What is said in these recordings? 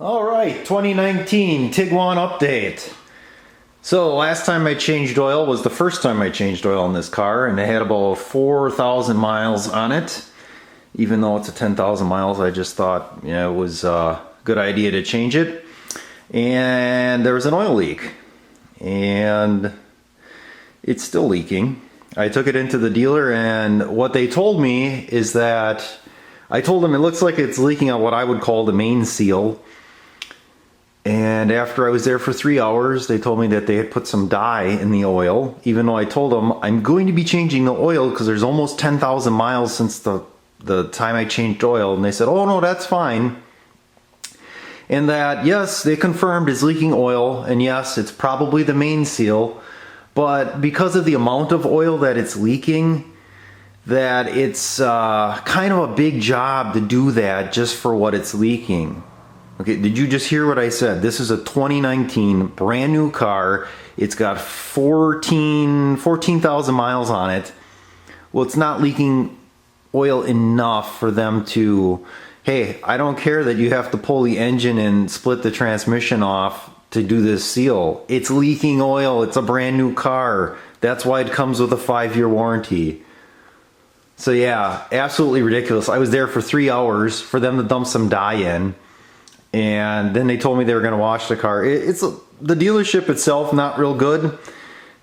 All right, 2019 Tiguan update. So last time I changed oil was the first time I changed oil in this car, and it had about 4,000 miles on it. Even though it's a 10,000 miles, I just thought, yeah, it was a good idea to change it. And there was an oil leak, and it's still leaking. I took it into the dealer, and what they told me is that I told them it looks like it's leaking out what I would call the main seal. And after I was there for 3 hours, they told me that they had put some dye in the oil, even though I told them I'm going to be changing the oil because there's almost 10,000 miles since the time I changed oil. And they said, oh no, that's fine. And that, yes, they confirmed it's leaking oil, and yes, it's probably the main seal, but because of the amount of oil that it's leaking, that it's kind of a big job to do that just for what it's leaking. Okay, did you just hear what I said? This is a 2019 brand new car. It's got 14,000 miles on it. Well, it's not leaking oil enough for them to, hey, I don't care that you have to pull the engine and split the transmission off to do this seal. It's leaking oil. It's a brand new car. That's why it comes with a 5-year warranty. So yeah, absolutely ridiculous. I was there for 3 hours for them to dump some dye in. And then they told me they were going to wash the car. The dealership itself, not real good,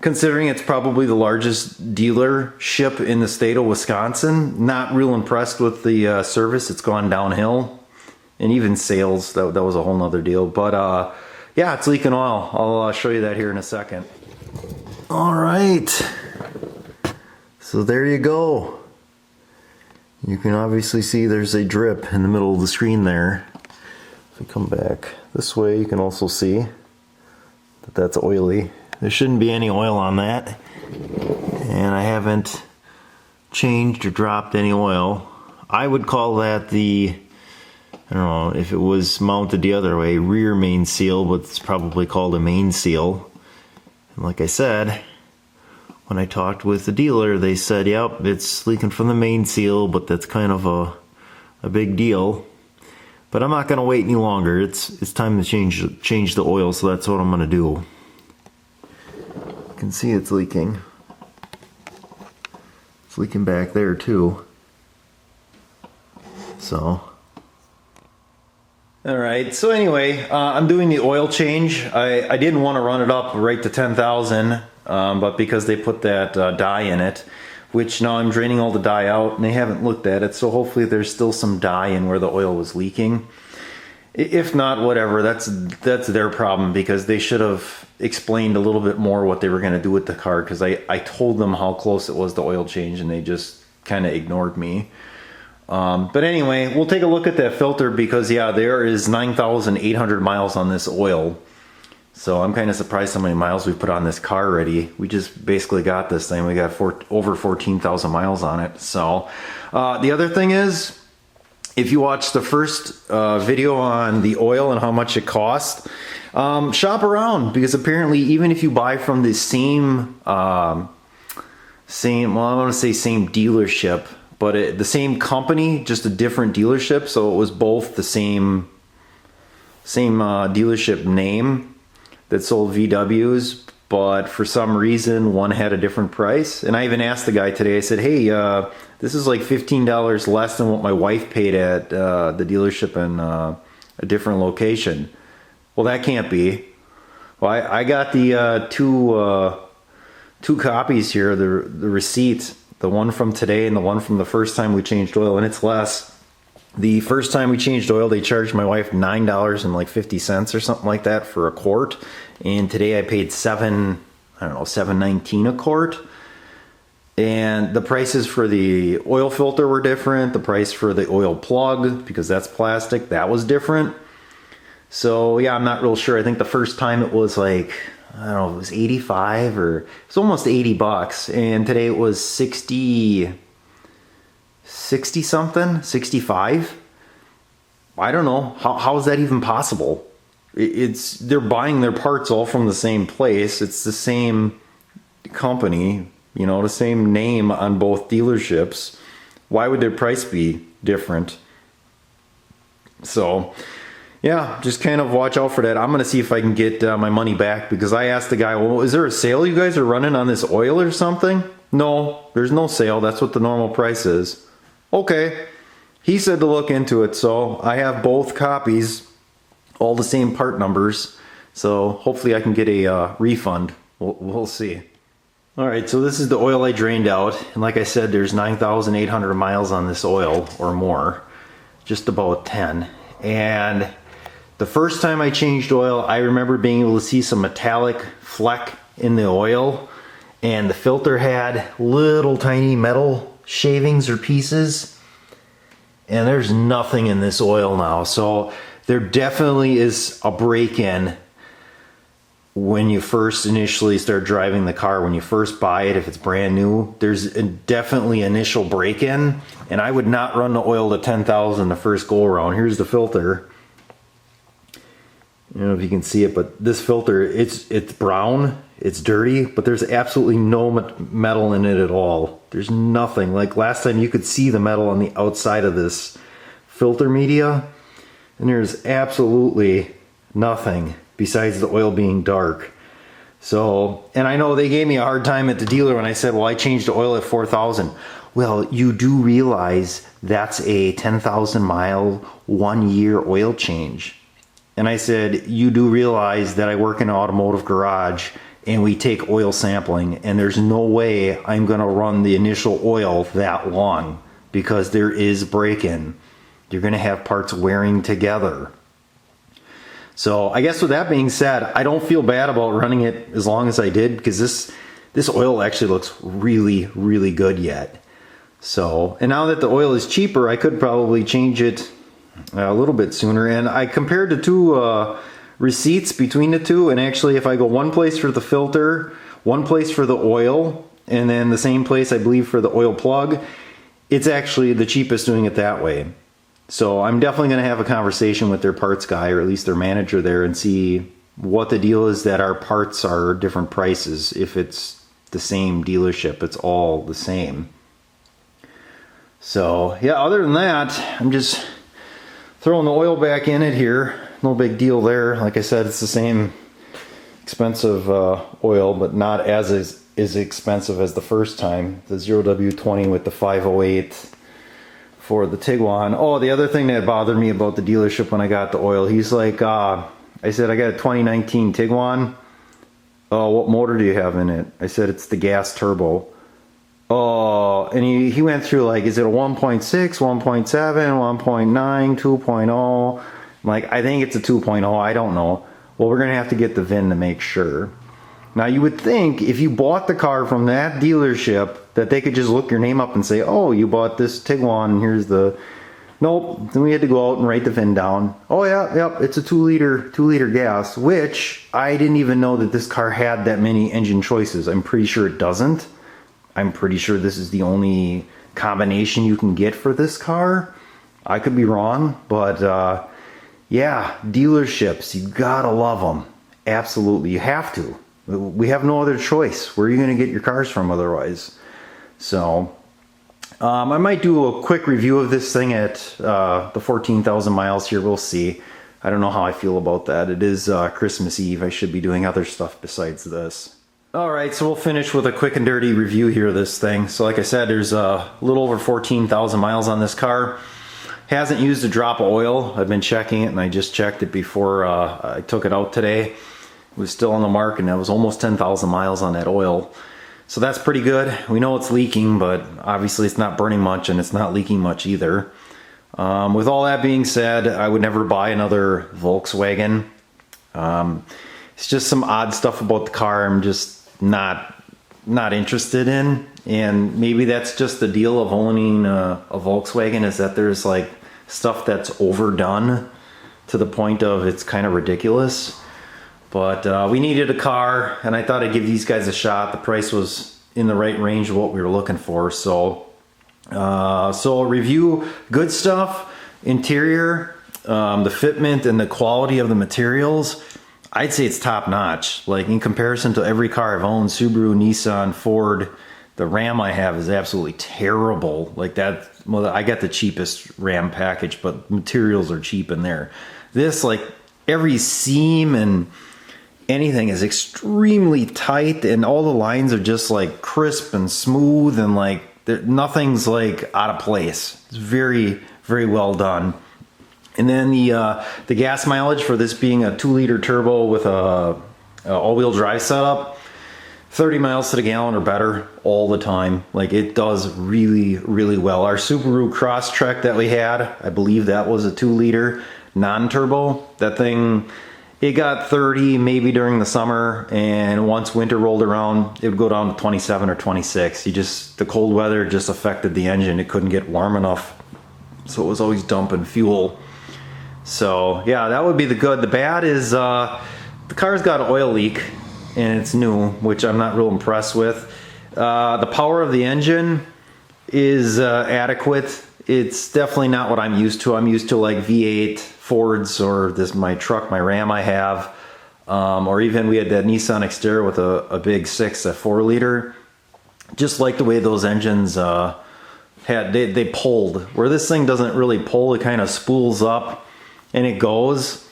considering it's probably the largest dealership in the state of Wisconsin. Not real impressed with the service. It's gone downhill. And even sales, that was a whole nother deal. But yeah, it's leaking oil. I'll show you that here in a second. All right. So there you go. You can obviously see there's a drip in the middle of the screen there. If we come back this way, you can also see that that's oily. There shouldn't be any oil on that. And I haven't changed or dropped any oil. I would call that I don't know, if it was mounted the other way, rear main seal, but it's probably called a main seal. And like I said, when I talked with the dealer, they said, yep, it's leaking from the main seal, but that's kind of a big deal. But I'm not going to wait any longer. It's time to change the oil, so that's what I'm going to do. You can see it's leaking. It's leaking back there too. So. Alright, so anyway, I'm doing the oil change. I didn't want to run it up right to 10,000, but because they put that dye in it, which now I'm draining all the dye out, and they haven't looked at it, so hopefully there's still some dye in where the oil was leaking. If not, whatever, that's their problem, because they should have explained a little bit more what they were going to do with the car, because I told them how close it was to oil change, and they just kind of ignored me. But anyway, we'll take a look at that filter, because yeah, there is 9,800 miles on this oil. So I'm kind of surprised how many miles we've put on this car already. We just basically got this thing. We got over 14,000 miles on it. So the other thing is, if you watch the first video on the oil and how much it costs, shop around, because apparently even if you buy from the same, well, I want to say same dealership, but the same company, just a different dealership. So it was both the same dealership name that sold VWs, but for some reason one had a different price. And I even asked the guy today, I said, hey, this is like $15 less than what my wife paid at the dealership in a different location. Well, that can't be. Well, I got the two copies here, the receipt, the one from today and the one from the first time we changed oil, and it's less. The first time we changed oil, they charged my wife $9.50 or something like that for a quart. And today I paid $7.19 a quart. And the prices for the oil filter were different. The price for the oil plug, because that's plastic, that was different. So yeah, I'm not real sure. I think the first time it was like, I don't know, it was 85 or it was almost 80 bucks. And today it was 60 something, 65. I don't know. How is that even possible? They're buying their parts all from the same place. It's the same company, you know, the same name on both dealerships. Why would their price be different? So Yeah, just kind of watch out for that. I'm going to see if I can get my money back, because I asked the guy, well, is there a sale you guys are running on this oil or something? No, there's no sale. That's what the normal price is. Okay. He said to look into it, so I have both copies, all the same part numbers. So hopefully I can get a refund. We'll see. All right, so this is the oil I drained out. And like I said, there's 9,800 miles on this oil or more, just about 10. And the first time I changed oil, I remember being able to see some metallic fleck in the oil, and the filter had little tiny metal shavings or pieces, and there's nothing in this oil now. So there definitely is a break-in when you first initially start driving the car. When you first buy it, if it's brand new, there's definitely initial break-in, and I would not run the oil to 10,000 the first go around. Here's the filter. I don't know if you can see it, but this filter, it's brown, it's dirty, but there's absolutely no metal in it at all. There's nothing. Like last time you could see the metal on the outside of this filter media, and there's absolutely nothing besides the oil being dark. So, and I know they gave me a hard time at the dealer when I said, well, I changed the oil at 4,000. Well, you do realize that's a 10,000 mile, 1 year oil change. And I said, you do realize that I work in an automotive garage and we take oil sampling, and there's no way I'm gonna run the initial oil that long, because there is break-in. You're gonna have parts wearing together. So I guess with that being said, I don't feel bad about running it as long as I did, because this oil actually looks really, really good yet. So, and now that the oil is cheaper, I could probably change it a little bit sooner. And I compared the two receipts between the two, and actually if I go one place for the filter, one place for the oil, and then the same place I believe for the oil plug, it's actually the cheapest doing it that way. So I'm definitely going to have a conversation with their parts guy, or at least their manager there, and see what the deal is that our parts are different prices. If it's the same dealership, it's all the same. So yeah, other than that, I'm just throwing the oil back in it here. No big deal there. Like I said, it's the same expensive oil, but not as expensive as the first time. The 0W20 with the 508 for the Tiguan. Oh, the other thing that bothered me about the dealership when I got the oil, he's like, I said, I got a 2019 Tiguan. Oh, what motor do you have in it? I said, it's the gas turbo. Oh, and he went through like, is it a 1.6, 1.7, 1.9, 2.0? I'm like, I think it's a 2.0, I don't know. Well, we're gonna have to get the VIN to make sure. Now you would think if you bought the car from that dealership that they could just look your name up and say, oh, you bought this Tiguan, and here's the... Nope, then we had to go out and write the VIN down. Oh yeah, yep, it's a 2 liter gas, which I didn't even know that this car had that many engine choices. I'm pretty sure it doesn't. I'm pretty sure this is the only combination you can get for this car. I could be wrong, but yeah, dealerships, you gotta love them. Absolutely, you have to. We have no other choice. Where are you gonna get your cars from otherwise? So, I might do a quick review of this thing at the 14,000 miles here. We'll see. I don't know how I feel about that. It is Christmas Eve. I should be doing other stuff besides this. Alright, so we'll finish with a quick and dirty review here of this thing. So like I said, there's a little over 14,000 miles on this car. Hasn't used a drop of oil. I've been checking it, and I just checked it before I took it out today. It was still on the mark, and that was almost 10,000 miles on that oil. So that's pretty good. We know it's leaking, but obviously it's not burning much, and it's not leaking much either. With all that being said, I would never buy another Volkswagen. It's just some odd stuff about the car I'm just not interested in. And maybe that's just the deal of owning a Volkswagen, is that there's like stuff that's overdone to the point of it's kind of ridiculous. But we needed a car, and I thought I'd give these guys a shot. The price was in the right range of what we were looking for. So review, good stuff. Interior, the fitment and the quality of the materials, I'd say it's top notch. Like in comparison to every car I've owned, Subaru, Nissan, Ford, the Ram I have is absolutely terrible. Like that well, I got the cheapest Ram package, but materials are cheap in there. This, like, every seam and anything is extremely tight, and all the lines are just like crisp and smooth, and like nothing's like out of place. It's very, very well done. And then the gas mileage for this being a 2-liter turbo with a all-wheel drive setup, 30 miles to the gallon or better all the time. Like, it does really, really well. Our Subaru Crosstrek that we had, I believe that was a 2-liter non-turbo. That thing, it got 30 maybe during the summer, and once winter rolled around, it would go down to 27 or 26. The cold weather just affected the engine. It couldn't get warm enough, so it was always dumping fuel. So yeah, that would be the good. The bad is the car's got an oil leak, and it's new, which I'm not real impressed with. The power of the engine is adequate. It's definitely not what I'm used to. I'm used to like V8 Fords, or my truck, my Ram I have, or even we had that Nissan Xterra with a big 6, a 4-liter. Just like the way those engines they pulled. Where this thing doesn't really pull, it kind of spools up and it goes.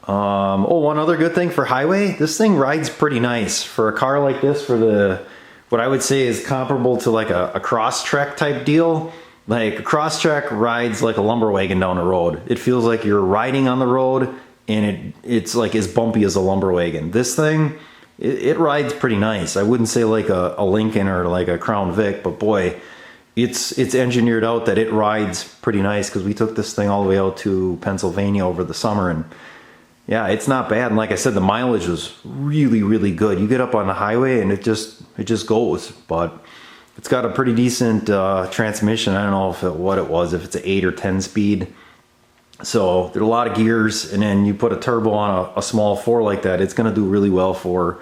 One other good thing for highway, this thing rides pretty nice for a car like this, for what I would say is comparable to like a Crosstrek type deal. Like, a Crosstrek rides like a lumber wagon down the road. It feels like you're riding on the road, and it's like as bumpy as a lumber wagon. This thing, it rides pretty nice. I wouldn't say like a Lincoln or like a Crown Vic, but boy, it's engineered out that it rides pretty nice, because we took this thing all the way out to Pennsylvania over the summer, and yeah, it's not bad. And like I said, the mileage was really, really good. You get up on the highway and it just goes. But it's got a pretty decent transmission. I don't know what it was, if it's an 8 or 10 speed. So there's a lot of gears, and then you put a turbo on a small 4 like that, it's going to do really well for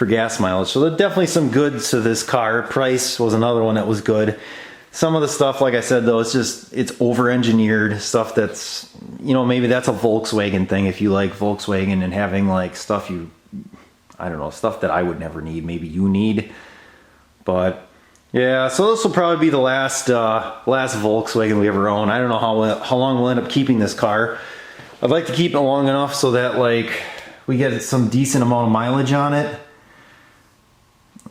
gas mileage. So there's definitely some goods to this car. Price was another one that was good. Some of the stuff, like I said, though, it's over-engineered stuff that's, maybe that's a Volkswagen thing. If you like Volkswagen and having like stuff I don't know, stuff that I would never need, maybe you need. But yeah, so this will probably be the last Volkswagen we ever own. I don't know how long we'll end up keeping this car. I'd like to keep it long enough so that like we get some decent amount of mileage on it.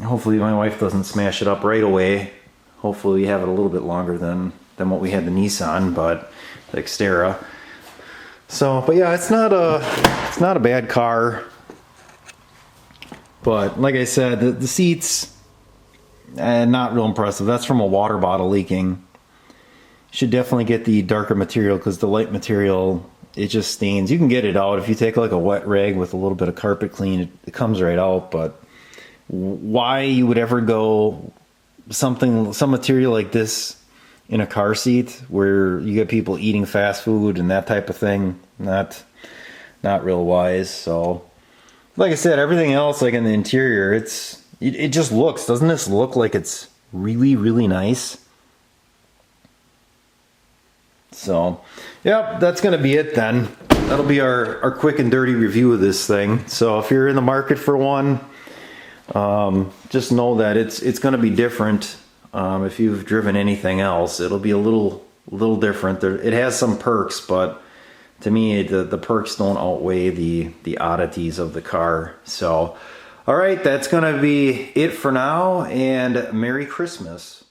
Hopefully my wife doesn't smash it up right away. Hopefully we have it a little bit longer than what we had the Nissan, but the Xterra. So, but yeah, it's not a bad car. But like I said, the seats, not real impressive. That's from a water bottle leaking. Should definitely get the darker material, because the light material, it just stains. You can get it out if you take like a wet rag with a little bit of carpet clean. It comes right out. But why you would ever go some material like this in a car seat where you get people eating fast food and that type of thing, not real wise. So like I said, everything else, like in the interior, it just looks, doesn't this look like it's really, really nice? So yep, that's gonna be it then. That'll be our quick and dirty review of this thing. So if you're in the market for one, just know that it's going to be different. If you've driven anything else, it'll be a little different. It has some perks, but to me, the perks don't outweigh the oddities of the car. So, all right, that's going to be it for now, and Merry Christmas.